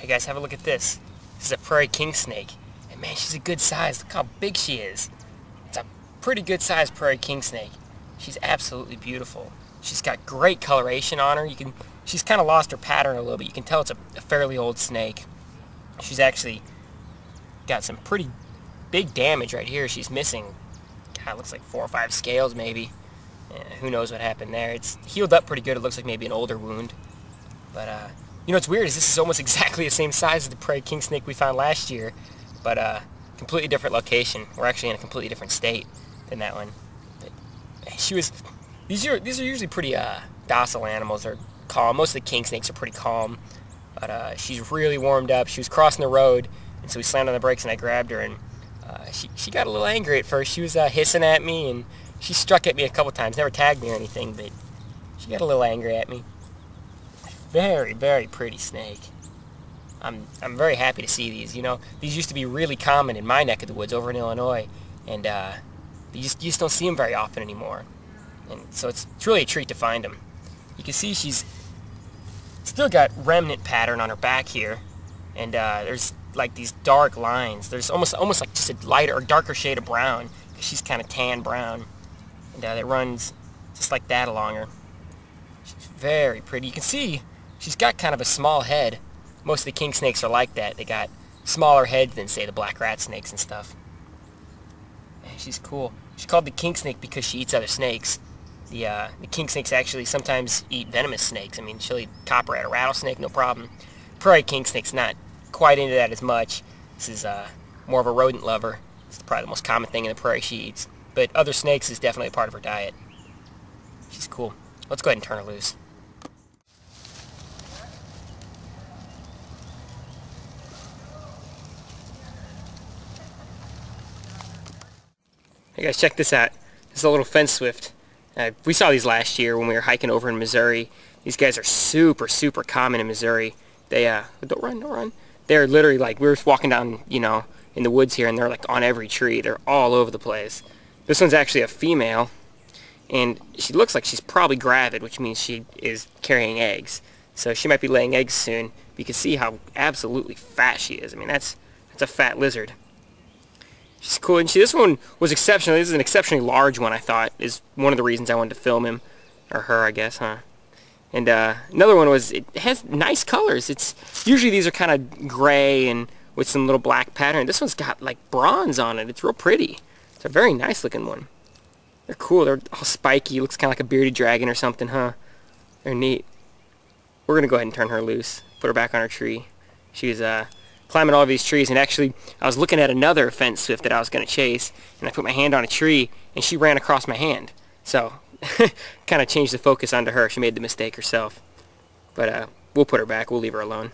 Hey guys, have a look at this. This is a Prairie Kingsnake. And man, she's a good size. Look how big she is. It's a pretty good sized Prairie Kingsnake. She's absolutely beautiful. She's got great coloration on her. She's kind of lost her pattern a little bit. You can tell it's a fairly old snake. She's actually got some pretty big damage right here. She's missing, God, it looks like 4 or 5 scales maybe. Who knows what happened there. It's healed up pretty good. It looks like maybe an older wound. But you know what's weird is this is almost exactly the same size as the Prairie Kingsnake we found last year, but completely different location. We're actually in a completely different state than that one. But these are usually pretty docile animals. They're calm. Most of the king snakes are pretty calm, but she's really warmed up. She was crossing the road, and so we slammed on the brakes, and I grabbed her, and she got a little angry at first. She was hissing at me, and she struck at me a couple times. Never tagged me or anything, but she got a little angry at me. Very, very pretty snake. I'm very happy to see these. You know, these used to be really common in my neck of the woods over in Illinois, and you just don't see them very often anymore. And so it's really a treat to find them. You can see she's still got remnant pattern on her back here, and there's like these dark lines. There's almost like just a lighter or darker shade of brown, because she's kind of tan brown, and it runs just like that along her. She's very pretty. You can see she's got kind of a small head. Most of the king snakes are like that. They got smaller heads than, say, the black rat snakes and stuff. Man, she's cool. She's called the king snake because she eats other snakes. The king snakes actually sometimes eat venomous snakes. I mean, she'll eat copper rat or rattlesnake, no problem. Prairie king snake's not quite into that as much. This is more of a rodent lover. It's probably the most common thing in the prairie she eats. But other snakes is definitely a part of her diet. She's cool. Let's go ahead and turn her loose. Hey guys, check this out. This is a little fence swift. We saw these last year when we were hiking over in Missouri. These guys are super, super common in Missouri. They, don't run. They're literally like, we were walking down, you know, in the woods here, and they're like on every tree. They're all over the place. This one's actually a female, and she looks like she's probably gravid, which means she is carrying eggs. So she might be laying eggs soon. You can see how absolutely fat she is. I mean, that's a fat lizard. She's cool, and this one was exceptional. This is an exceptionally large one, I thought, is one of the reasons I wanted to film him, or her, I guess, huh? And another one was, it has nice colors. Usually these are kind of gray and with some little black pattern. This one's got like bronze on it. It's real pretty. It's a very nice looking one. They're cool. They're all spiky. Looks kind of like a bearded dragon or something, huh? They're neat. We're gonna go ahead and turn her loose. Put her back on her tree. She was climbing all of these trees, and actually I was looking at another fence swift that I was going to chase, and I put my hand on a tree, and she ran across my hand. So kind of changed the focus onto her. She made the mistake herself. But we'll put her back. We'll leave her alone.